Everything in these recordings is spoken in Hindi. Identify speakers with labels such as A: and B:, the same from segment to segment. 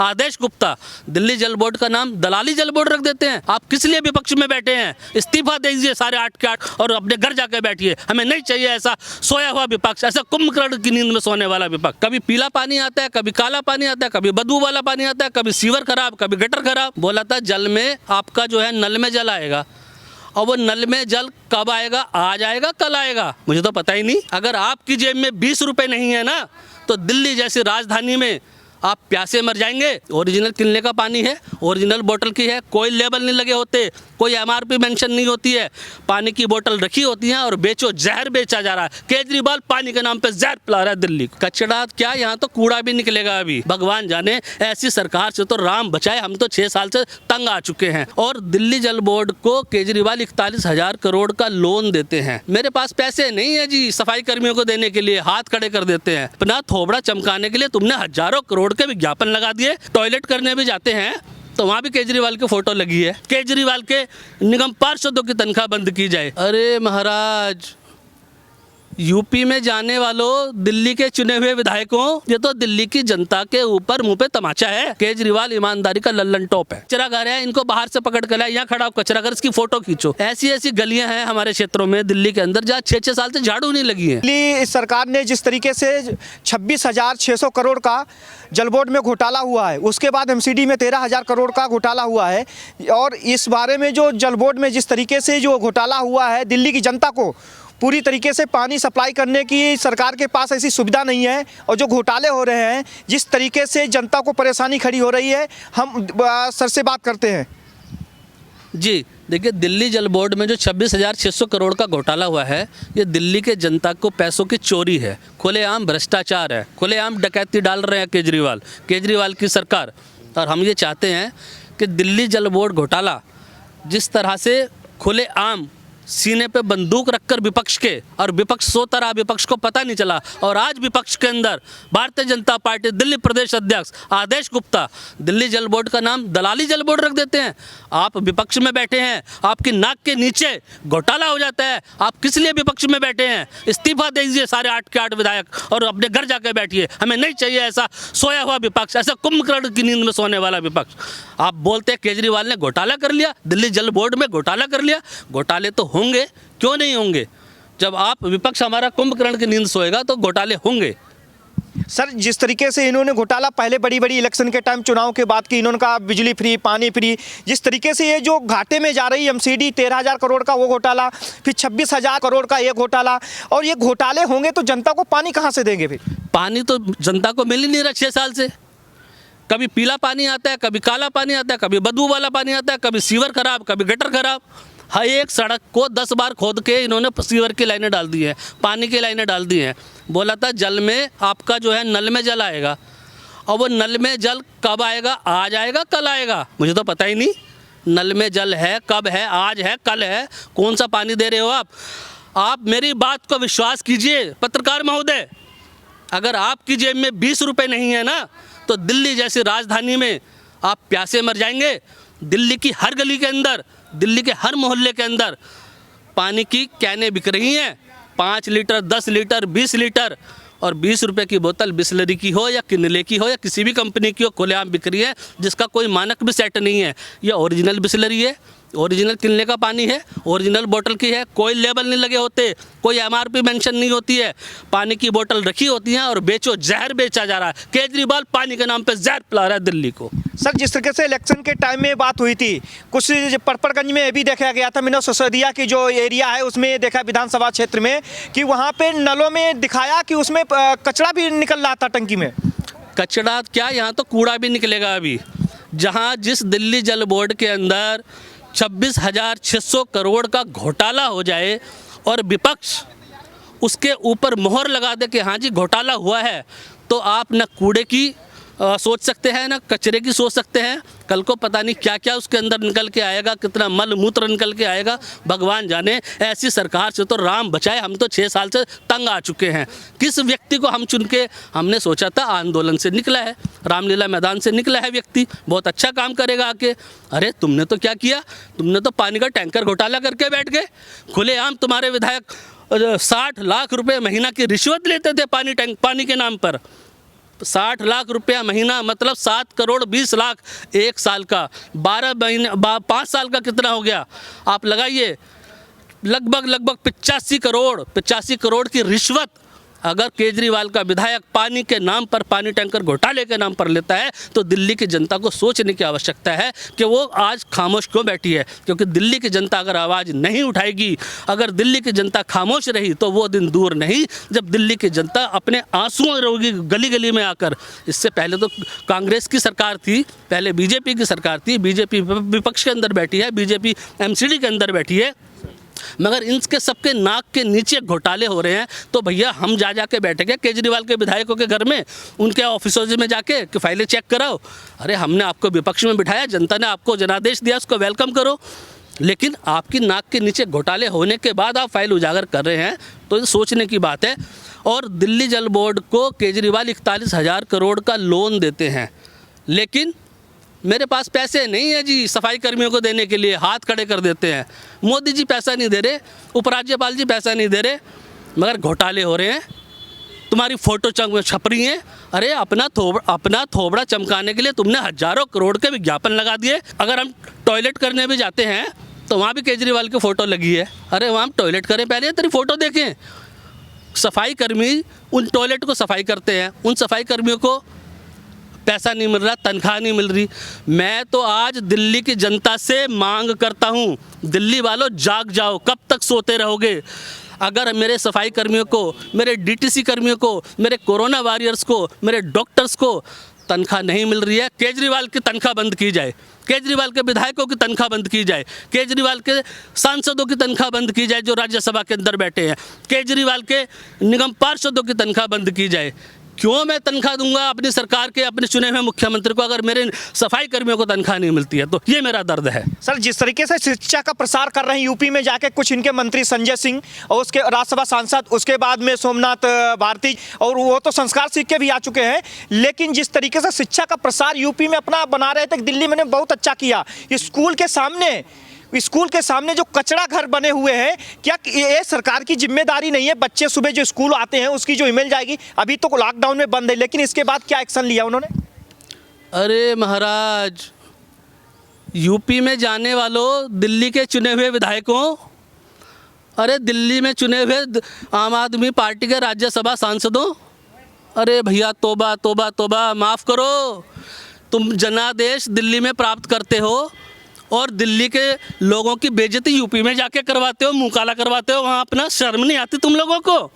A: आदेश गुप्ता। दिल्ली जल बोर्ड का नाम दलाली जल बोर्ड रख देते हैं। आप किस लिए विपक्ष में बैठे हैं? इस्तीफा दीजिए सारे 8 के 8 और अपने घर जाकर बैठिए। हमें नहीं चाहिए ऐसा सोया हुआ विपक्ष, ऐसा कुंभकर्ण की नींद में सोने वाला विपक्ष। कभी पीला पानी आता है, कभी काला पानी आता है, कभी बदबू वाला पानी आता है, कभी सीवर खराब, कभी गटर खराब। बोला था जल में आपका जो है नल में जल आएगा, और वो नल में जल कब आएगा? आज आएगा, कल आएगा, मुझे तो पता ही नहीं। अगर आपकी जेब में 20 रुपए नहीं है ना, तो दिल्ली जैसी राजधानी में आप प्यासे मर जाएंगे। ओरिजिनल किनले का पानी है, ओरिजिनल बोतल की है, कोई लेबल नहीं लगे होते, कोई MRP मेंशन नहीं होती है। पानी की बोतल रखी होती है और बेचो, जहर बेचा जा रहा है। केजरीवाल पानी के नाम पे जहर पिला रहा है दिल्ली को। कचड़ा क्या, यहाँ तो कूड़ा भी निकलेगा अभी। भगवान जाने, ऐसी सरकार से तो राम बचाए, हम तो 6 साल से तंग आ चुके हैं। और दिल्ली जल बोर्ड को केजरीवाल 41,000 करोड़ का लोन देते हैं। मेरे पास पैसे नहीं है जी सफाई कर्मियों को देने के लिए, हाथ खड़े कर देते हैं। अपना थोबड़ा चमकाने के लिए तुमने हजारों करोड़ के विज्ञापन लगा दिए। टॉयलेट करने भी जाते हैं तो वहां भी केजरीवाल की फोटो लगी है। केजरीवाल के निगम पार्षदों की तनख्वाह बंद की जाए। अरे महाराज, यूपी में जाने वालों, दिल्ली के चुने हुए विधायकों, ये तो दिल्ली की जनता के ऊपर मुंह पे तमाचा है। केजरीवाल ईमानदारी का लल्लन टॉप है। कचरा घर है, इनको बाहर से पकड़ कर लाए, यहाँ खड़ा हो कचरा घर, इसकी फोटो खींचो। ऐसी ऐसी गलियां हैं हमारे क्षेत्रों में दिल्ली के अंदर जहाँ 6-6 साल से झाड़ू नहीं लगी है।
B: दिल्ली सरकार ने जिस तरीके से 26,600 करोड़ का जल बोर्ड में घोटाला हुआ है, उसके बाद MCD में 13,000 करोड़ का घोटाला हुआ है, और इस बारे में जो जल बोर्ड में जिस तरीके से जो घोटाला हुआ है, दिल्ली की जनता को पूरी तरीके से पानी सप्लाई करने की सरकार के पास ऐसी सुविधा नहीं है। और जो घोटाले हो रहे हैं, जिस तरीके से जनता को परेशानी खड़ी हो रही है, हम सर से बात करते हैं।
A: जी देखिए, दिल्ली जल बोर्ड में जो 26,600 करोड़ का घोटाला हुआ है, ये दिल्ली के जनता को पैसों की चोरी है, खुलेआम भ्रष्टाचार है, खुलेआम डकैती डाल रहे हैं केजरीवाल की सरकार। और हम ये चाहते हैं कि दिल्ली जल बोर्ड घोटाला जिस तरह से खुलेआम सीने पे बंदूक रखकर विपक्ष के, और विपक्ष सोता रहा, विपक्ष को पता नहीं चला, और आज विपक्ष के अंदर भारतीय जनता पार्टी दिल्ली प्रदेश अध्यक्ष आदेश गुप्ता दिल्ली जल बोर्ड का नाम दलाली जल बोर्ड रख देते हैं। आप विपक्ष में बैठे हैं, आपकी नाक के नीचे घोटाला हो जाता है। आप किस लिए विपक्ष में बैठे हैं? इस्तीफा दीजिए सारे 8 के 8 विधायक और अपने घर जाकर बैठिए। हमें नहीं चाहिए ऐसा सोया हुआ विपक्ष, ऐसा कुंभकर्ण की नींद में सोने वाला विपक्ष। आप बोलते केजरीवाल ने घोटाला कर लिया, दिल्ली जल बोर्ड में घोटाला कर लिया। घोटाले तो होंगे, क्यों नहीं होंगे? जब आप विपक्ष हमारा कुंभकर्ण की नींद सोएगा तो घोटाले होंगे।
B: सर, जिस तरीके से इन्होंने घोटाला पहले बड़ी इलेक्शन के टाइम चुनाव के बाद की, इन्होंने कहा बिजली फ्री, पानी फ्री, जिस तरीके से ये जो घाटे में जा रही MCD 13,000 करोड़ का वो घोटाला, फिर 26,000 करोड़ का ये घोटाला, और ये घोटाले होंगे तो जनता को पानी कहाँ से देंगे? फिर पानी
A: तो जनता को मिल ही नहीं रहा 6 साल से। कभी पीला पानी आता है, कभी काला पानी आता है, कभी बदबू वाला पानी आता है, कभी सीवर खराब, कभी गटर खराब। हर एक सड़क को 10 बार खोद के इन्होंने सीवर की लाइनें डाल दी हैं, पानी की लाइनें डाल दी हैं। बोला था जल में आपका जो है नल में जल आएगा, और वो नल में जल कब आएगा? आज आएगा, कल आएगा, मुझे तो पता ही नहीं। नल में जल है, कब है? आज है, कल है? कौन सा पानी दे रहे हो आप? आप मेरी बात को विश्वास कीजिए पत्रकार महोदय, अगर आपकी जेब में 20 रुपये नहीं है ना, तो दिल्ली जैसी राजधानी में आप प्यासे मर जाएंगे। दिल्ली की हर गली के अंदर, दिल्ली के हर मोहल्ले के अंदर पानी की कैनें बिक रही हैं, 5 लीटर, 10 लीटर, 20 लीटर, और 20 रुपये की बोतल बिस्लरी की हो या किनले की हो या किसी भी कंपनी की हो, खुलेआम बिक रही है, जिसका कोई मानक भी सेट नहीं है। ये ओरिजिनल बिस्लरी है, ओरिजिनल किनले का पानी है, ओरिजिनल बोतल की है, कोई लेबल नहीं लगे होते, कोई MRP मेंशन नहीं होती है। पानी की बोतल रखी होती है और बेचो, जहर बेचा जा रहा है। केजरीवाल पानी के नाम पे जहर पिला रहा है दिल्ली को।
B: सर, जिस तरीके से इलेक्शन के टाइम में बात हुई थी, कुछ परपरगंज में भी देखा गया था, मैंने ससोदिया की जो एरिया है उसमें देखा, विधानसभा क्षेत्र में, कि वहाँ पे नलों में दिखाया कि उसमें कचरा भी निकल रहा था टंकी में।
A: कचड़ा क्या, यहाँ तो कूड़ा भी निकलेगा अभी। जहाँ जिस दिल्ली जल बोर्ड के अंदर 26,600 करोड़ का घोटाला हो जाए और विपक्ष उसके ऊपर मोहर लगा दे कि हाँ जी घोटाला हुआ है, तो आप न कूड़े की सोच सकते हैं, ना कचरे की सोच सकते हैं। कल को पता नहीं क्या क्या उसके अंदर निकल के आएगा, कितना मल मूत्र निकल के आएगा, भगवान जाने। ऐसी सरकार से तो राम बचाए, हम तो 6 साल से तंग आ चुके हैं। किस व्यक्ति को हम चुन के, हमने सोचा था आंदोलन से निकला है, रामलीला मैदान से निकला है व्यक्ति, बहुत अच्छा काम करेगा आके। अरे तुमने तो क्या किया, तुमने तो पानी का टैंकर घोटाला करके बैठ गए। खुलेआम तुम्हारे विधायक 60 लाख रुपए महीना की रिश्वत लेते थे पानी के नाम पर। 60 लाख रुपया महीना, मतलब 7 करोड़ 20 लाख एक साल का। 12 महीने 5 साल का कितना हो गया आप लगाइए, लगभग 85 करोड़ की रिश्वत अगर केजरीवाल का विधायक पानी के नाम पर, पानी टैंकर घोटाले के नाम पर लेता है, तो दिल्ली की जनता को सोचने की आवश्यकता है कि वो आज खामोश क्यों बैठी है। क्योंकि दिल्ली की जनता अगर आवाज़ नहीं उठाएगी, अगर दिल्ली की जनता खामोश रही, तो वो दिन दूर नहीं जब दिल्ली की जनता अपने आंसुओं रोगी गली गली में आकर। इससे पहले तो कांग्रेस की सरकार थी, पहले बीजेपी की सरकार थी, बीजेपी विपक्ष के अंदर बैठी है, बीजेपी एमसीडी के अंदर बैठी है, मगर इनके सबके नाक के नीचे घोटाले हो रहे हैं। तो भैया हम जा के बैठेंगे केजरीवाल के विधायकों के घर में, उनके ऑफिसों में जाके कि फाइलें चेक कराओ। अरे हमने आपको विपक्ष में बिठाया, जनता ने आपको जनादेश दिया, उसको वेलकम करो। लेकिन आपकी नाक के नीचे घोटाले होने के बाद आप फाइल उजागर कर रहे हैं, तो ये सोचने की बात है। और दिल्ली जल बोर्ड को केजरीवाल 41,000 करोड़ का लोन देते हैं, लेकिन मेरे पास पैसे नहीं है जी सफाई कर्मियों को देने के लिए, हाथ खड़े कर देते हैं। मोदी जी पैसा नहीं दे रहे, उपराज्यपाल जी पैसा नहीं दे रहे, मगर घोटाले हो रहे हैं। तुम्हारी फ़ोटो छप रही हैं। अरे अपना थोबड़ा चमकाने के लिए तुमने हज़ारों करोड़ के विज्ञापन लगा दिए। अगर हम टॉयलेट करने भी जाते हैं तो वहाँ भी केजरीवाल की फ़ोटो लगी है। अरे वहाँ हम टॉयलेट करें, पहले तेरी फ़ोटो देखें। सफाई कर्मी उन टॉयलेट को सफाई करते हैं, उन सफाई कर्मियों को पैसा नहीं मिल रहा, तनख्वाह नहीं मिल रही। मैं तो आज दिल्ली की जनता से मांग करता हूँ, दिल्ली वालों जाग जाओ, कब तक सोते रहोगे। अगर मेरे सफाई कर्मियों को, मेरे डीटीसी कर्मियों को, मेरे कोरोना वॉरियर्स को, मेरे डॉक्टर्स को तनख्वाह नहीं मिल रही है, केजरीवाल की तनख्वाह बंद की जाए, केजरीवाल के विधायकों की तनख्वाह बंद की जाए, केजरीवाल के सांसदों की तनख्वाह बंद की जाए जो राज्यसभा के अंदर बैठे हैं, केजरीवाल के निगम पार्षदों की तनख्वाह बंद की जाए। क्यों मैं तनख्वाह दूंगा अपनी सरकार के, अपने चुने हुए मुख्यमंत्री को, अगर मेरे सफाई कर्मियों को तनख्वाह नहीं मिलती है? तो ये मेरा दर्द है।
B: सर, जिस तरीके से शिक्षा का प्रसार कर रहे हैं यूपी में जाके कुछ इनके मंत्री संजय सिंह और उसके राज्यसभा सांसद, उसके बाद में सोमनाथ भारती, और वो तो संस्कार सीख के भी आ चुके हैं, लेकिन जिस तरीके से शिक्षा का प्रसार यूपी में अपना बना रहे थे, दिल्ली में बहुत अच्छा किया। स्कूल के सामने जो कचरा घर बने हुए हैं, क्या ये सरकार की जिम्मेदारी नहीं है? बच्चे सुबह जो स्कूल आते हैं उसकी जो इमेज जाएगी, अभी तो लॉकडाउन में बंद है, लेकिन इसके बाद क्या एक्शन लिया उन्होंने?
A: अरे महाराज, यूपी में जाने वालों, दिल्ली के चुने हुए विधायकों, अरे दिल्ली में चुने हुए आम आदमी पार्टी के राज्यसभा सांसदों, अरे भैया तौबा तौबा तौबा, माफ़ करो। तुम जनादेश दिल्ली में प्राप्त करते हो और दिल्ली के लोगों की बेइज्जती यूपी में जाके करवाते हो, मुँह काला करवाते हो। वहाँ अपना शर्म नहीं आती तुम लोगों को?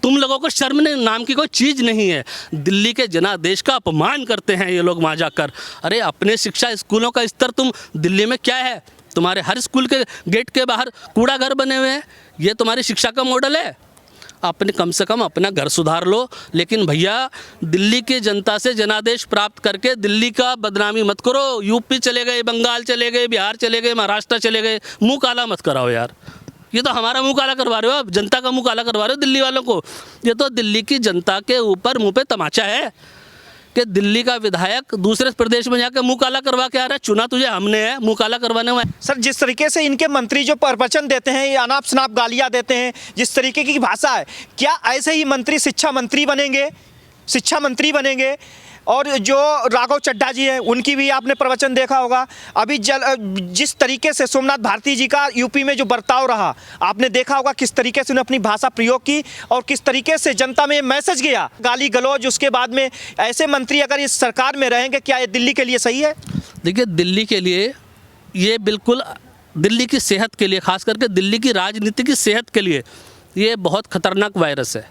A: तुम लोगों को शर्म नाम की कोई चीज़ नहीं है। दिल्ली के जनादेश का अपमान करते हैं ये लोग वहाँ जाकर। अरे अपने शिक्षा स्कूलों का स्तर तुम, दिल्ली में क्या है? तुम्हारे हर स्कूल के गेट के बाहर कूड़ा घर बने हुए हैं, ये तुम्हारी शिक्षा का मॉडल है? अपने कम से कम अपना घर सुधार लो। लेकिन भैया दिल्ली की जनता से जनादेश प्राप्त करके दिल्ली का बदनामी मत करो। यूपी चले गए, बंगाल चले गए, बिहार चले गए, महाराष्ट्र चले गए, मुंह काला मत कराओ यार। ये तो हमारा मुंह काला करवा रहे हो आप, जनता का मुंह काला करवा रहे हो दिल्ली वालों को। ये तो दिल्ली की जनता के ऊपर मुंह पे तमाचा है कि दिल्ली का विधायक दूसरे प्रदेश में जाकर मुंह काला करवा के आ रहा है। चुना तुझे हमने है, मुंह काला करवाने में।
B: सर, जिस तरीके से इनके मंत्री जो प्रवचन देते हैं, ये अनाप शनाप गालियाँ देते हैं, जिस तरीके की भाषा है, क्या ऐसे ही मंत्री शिक्षा मंत्री बनेंगे? और जो राघव चड्ढा जी हैं, उनकी भी आपने प्रवचन देखा होगा। अभी जिस तरीके से सोमनाथ भारती जी का यूपी में जो बर्ताव रहा, आपने देखा होगा किस तरीके से उन्होंने अपनी भाषा प्रयोग की और किस तरीके से जनता में मैसेज गया, गाली गलौज। उसके बाद में ऐसे मंत्री अगर इस सरकार में रहेंगे, क्या ये दिल्ली के लिए सही है?
A: देखिए, दिल्ली के लिए ये बिल्कुल, दिल्ली की सेहत के लिए, खास करके दिल्ली की राजनीति की सेहत के लिए ये बहुत खतरनाक वायरस है।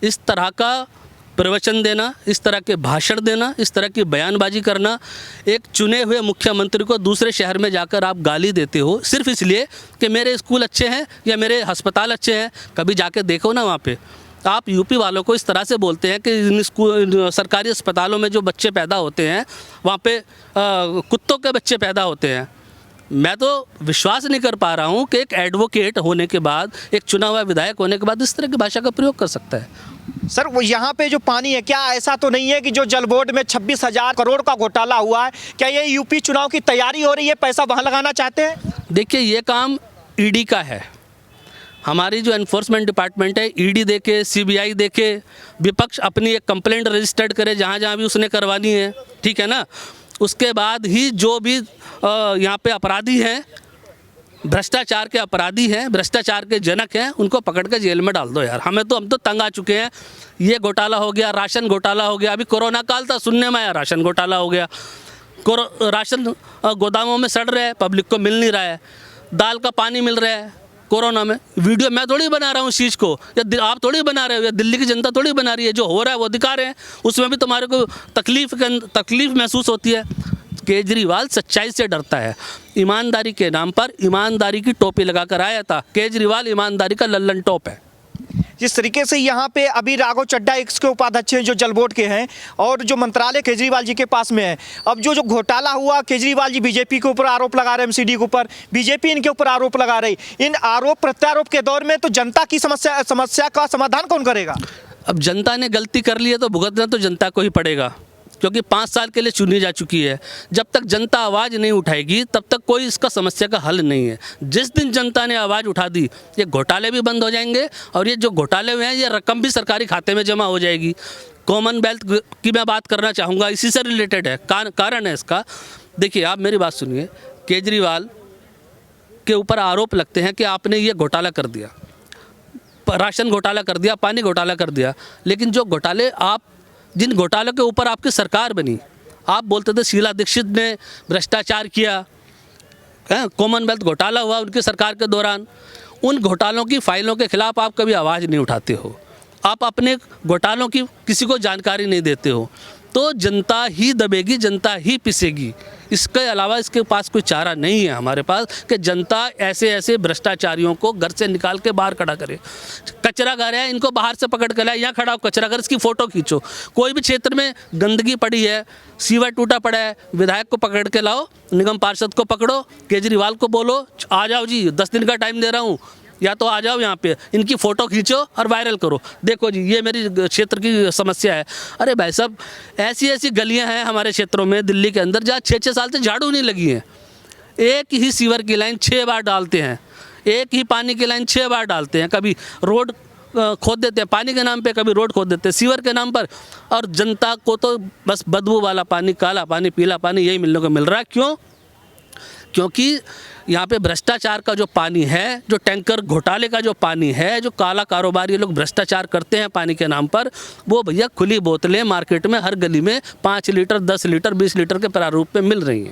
A: इस तरह का प्रवचन देना, इस तरह के भाषण देना, इस तरह की बयानबाजी करना, एक चुने हुए मुख्यमंत्री को दूसरे शहर में जाकर आप गाली देते हो सिर्फ इसलिए कि मेरे स्कूल अच्छे हैं या मेरे अस्पताल अच्छे हैं। कभी जाके देखो ना वहाँ पे। आप यूपी वालों को इस तरह से बोलते हैं कि इन स्कूल, सरकारी अस्पतालों में जो बच्चे पैदा होते हैं वहाँ पे कुत्तों के बच्चे पैदा होते हैं। मैं तो विश्वास नहीं कर पा रहा हूँ कि एक एडवोकेट होने के बाद, एक चुना हुआ विधायक होने के बाद इस तरह की भाषा का प्रयोग कर सकता है।
B: सर, वो यहाँ पे जो पानी है, क्या ऐसा तो नहीं है कि जो जल बोर्ड में 26,000 करोड़ का घोटाला हुआ है, क्या ये यूपी चुनाव की तैयारी हो रही है, पैसा वहाँ लगाना चाहते हैं?
A: देखिए, ये काम ईडी का है, हमारी जो एनफोर्समेंट डिपार्टमेंट है, ईडी देखे, सीबीआई देखे, विपक्ष अपनी एक कंप्लेंट रजिस्टर्ड करे जहाँ जहाँ भी उसने करवानी है, ठीक है ना। उसके बाद ही जो भी यहाँ पे अपराधी हैं, भ्रष्टाचार के अपराधी हैं, भ्रष्टाचार के जनक हैं, उनको पकड़ के जेल में डाल दो यार। हम तो तंग आ चुके हैं। ये घोटाला हो गया, राशन घोटाला हो गया, अभी कोरोना काल था, सुनने में आया राशन घोटाला हो गया। राशन गोदामों में सड़ रहा है, पब्लिक को मिल नहीं रहा है। दाल का पानी मिल रहा है कोरोना में। वीडियो मैं थोड़ी बना रहा हूँ इस चीज़ को, या आप थोड़ी बना रहे हो, या दिल्ली की जनता थोड़ी बना रही है। जो हो रहा है वो दिखा रहे हैं, उसमें भी तुम्हारे को तकलीफ महसूस होती है। केजरीवाल सच्चाई से डरता है। ईमानदारी के नाम पर ईमानदारी की टोपी लगाकर आया था। केजरीवाल ईमानदारी का लल्लन टॉप है।
B: जिस तरीके से यहाँ पे अभी राघव चड्ढा इसके उपाध्यक्ष हैं जो जल बोर्ड के हैं, और जो मंत्रालय केजरीवाल जी के पास में है। अब जो घोटाला हुआ, केजरीवाल जी बीजेपी के ऊपर आरोप लगा रहे हैं, एमसीडी के ऊपर, बीजेपी इनके ऊपर आरोप लगा रही। इन आरोप प्रत्यारोप के दौर में तो जनता की समस्या का समाधान कौन करेगा?
A: अब जनता ने गलती कर ली है तो भुगतना तो जनता को ही पड़ेगा, क्योंकि 5 साल के लिए चुनी जा चुकी है। जब तक जनता आवाज़ नहीं उठाएगी तब तक कोई इसका समस्या का हल नहीं है। जिस दिन जनता ने आवाज़ उठा दी, ये घोटाले भी बंद हो जाएंगे, और ये जो घोटाले हुए हैं ये रकम भी सरकारी खाते में जमा हो जाएगी। कॉमनवेल्थ की मैं बात करना चाहूँगा, इसी से रिलेटेड है, कारण है इसका। देखिए, आप मेरी बात सुनिए। केजरीवाल के ऊपर आरोप लगते हैं कि आपने ये घोटाला कर दिया, राशन घोटाला कर दिया, पानी घोटाला कर दिया। लेकिन जो घोटाले जिन घोटालों के ऊपर आपकी सरकार बनी, आप बोलते थे शीला दीक्षित ने भ्रष्टाचार किया, कॉमनवेल्थ घोटाला हुआ उनकी सरकार के दौरान। उन घोटालों की फाइलों के खिलाफ आप कभी आवाज़ नहीं उठाते हो। आप अपने घोटालों की किसी को जानकारी नहीं देते हो, तो जनता ही दबेगी, जनता ही पिसेगी। इसके अलावा इसके पास कोई चारा नहीं है हमारे पास कि जनता ऐसे भ्रष्टाचारियों को घर से निकाल के बाहर खड़ा करे। कचरा घर है, इनको बाहर से पकड़ के लाए, यहाँ खड़ा हो कचरा घर, इसकी फ़ोटो खींचो। कोई भी क्षेत्र में गंदगी पड़ी है, सीवर टूटा पड़ा है, विधायक को पकड़ के लाओ, निगम पार्षद को पकड़ो, केजरीवाल को बोलो आ जाओ जी, 10 दिन का टाइम दे रहा हूँ, या तो आ जाओ यहाँ पे, इनकी फ़ोटो खींचो और वायरल करो। देखो जी, ये मेरी क्षेत्र की समस्या है। अरे भाई साहब, ऐसी गलियाँ हैं हमारे क्षेत्रों में, दिल्ली के अंदर, जहाँ 6-6 साल से झाड़ू नहीं लगी है। एक ही सीवर की लाइन 6 बार डालते हैं, एक ही पानी की लाइन 6 बार डालते हैं। कभी रोड खोद देते हैं पानी के नाम पे, कभी रोड खोद देते हैं सीवर के नाम पर, और जनता को तो बस बदबू वाला पानी, काला पानी, पीला पानी यही मिलने को मिल रहा है। क्यों? क्योंकि यहाँ पे भ्रष्टाचार का जो पानी है, जो टैंकर घोटाले का जो पानी है, जो काला कारोबार ये लोग भ्रष्टाचार करते हैं पानी के नाम पर, वो भैया खुली बोतलें मार्केट में हर गली में 5 लीटर, 10 लीटर, 20 लीटर के प्रारूप में मिल रही हैं।